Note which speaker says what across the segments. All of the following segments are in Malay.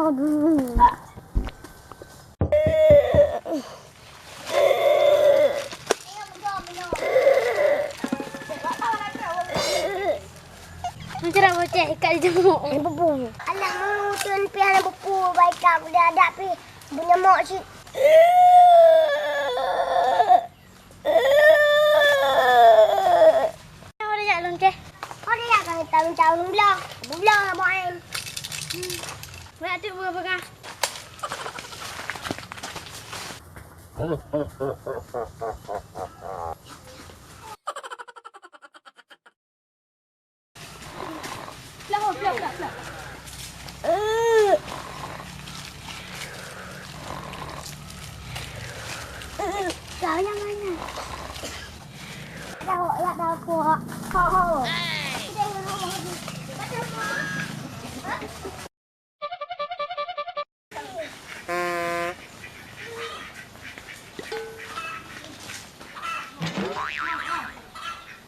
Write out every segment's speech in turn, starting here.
Speaker 1: Aduh. Macam nak bocek ikat di jemuk. Bebu. Alah, mengutun pian bebu. Baik aku dah ada pi. Punya mak si. Apa dia lonceh? Apa dia kan tahu belah. Belah abang em. Buat tu buat apa? Pelan. Kau yang mana? Tahu aku. Oh.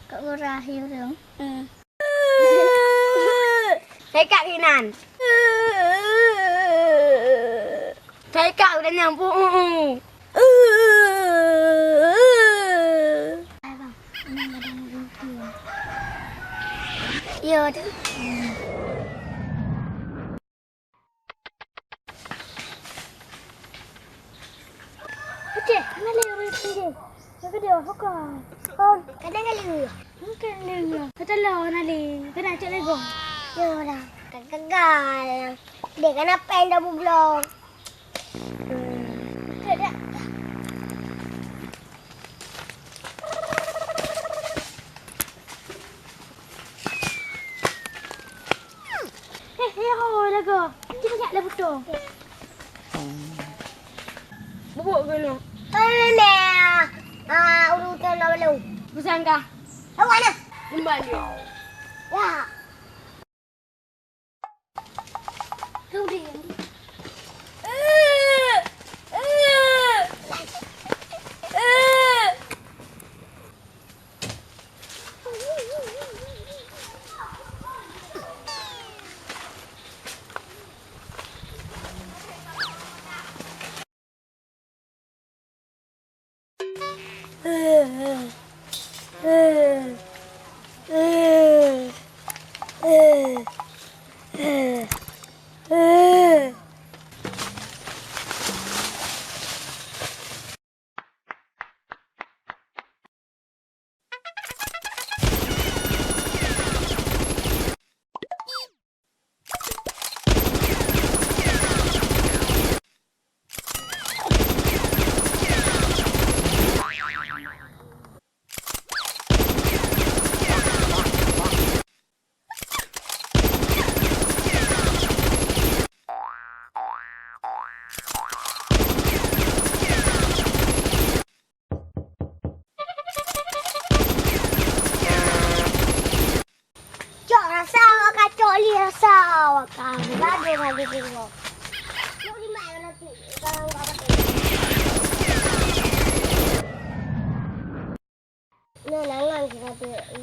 Speaker 1: Kau murah dong. Cakap Kinan. Cakap udah nyambung. Ya, tu. Okey, mana lewat sini? Apa dia? Hokah. Oh, kadang lewat. Mungkin lewat. Kata lah nali. Kena cek lego. Ya dah. Gagal. Dia kenapa yang dah bublong? Tidak. Lagu. Kita nak lah betul. Bubuk ke lu? Ni. Urutan nak lu. Pesan kah? Awak mana? Kembali. Ya. Kau dia.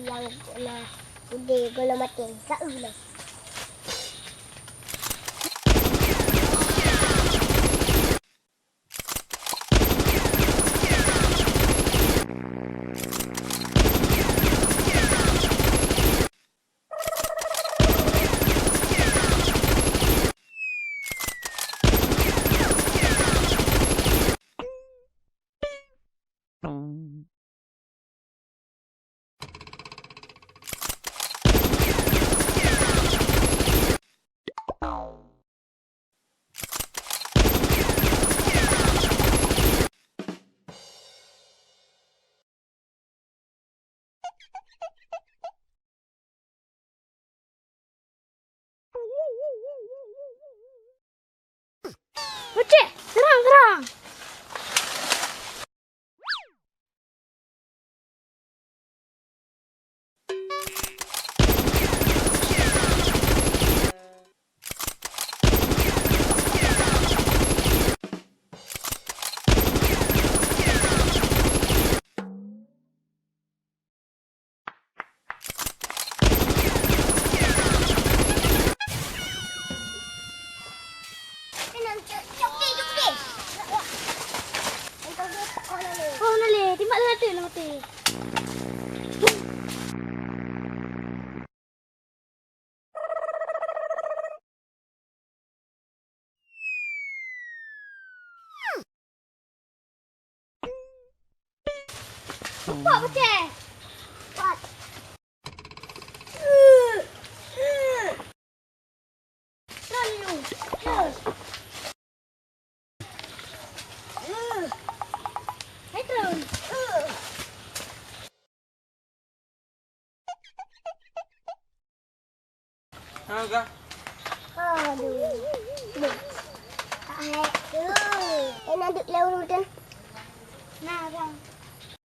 Speaker 1: Nangan kita yang udah golong mati. Tak ulah. Buat pecah. Buat. Lalu. Hai turun.
Speaker 2: Agak.
Speaker 1: Aduh. Nak duduk lawan betul. Nah, bang.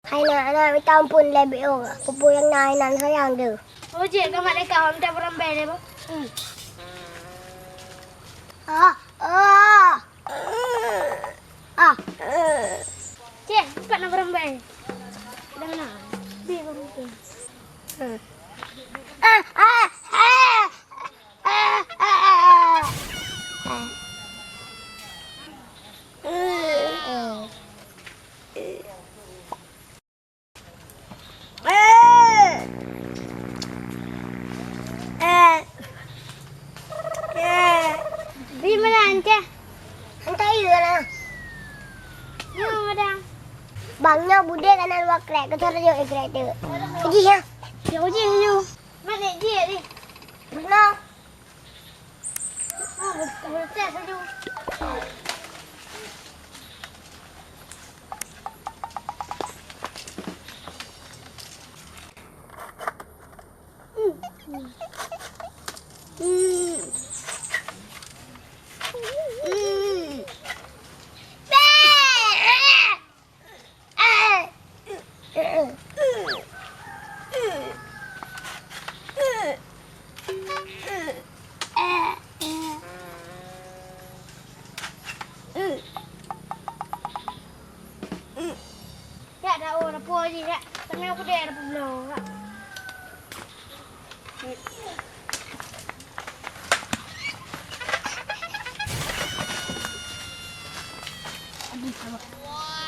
Speaker 1: Hai nak minta ampun lebih orang. Pupu yang nak sayang tu. Oh, cik, kamu nak kau minta berambai dia, Pak? Cik, cepat nak berambai. Dah nak. Biar berambai. Di mana Encik? Hantar ya lah. Ya, madam. Bangnya bude kanan luar krek. Kau taruh je krek tu. Pergi ya. Ya, pergi dulu. Mana dia ni? Mana? Oh, betul dulu. Ya, dah orang apa je tak. Tengah aku dah ada belum. Wow.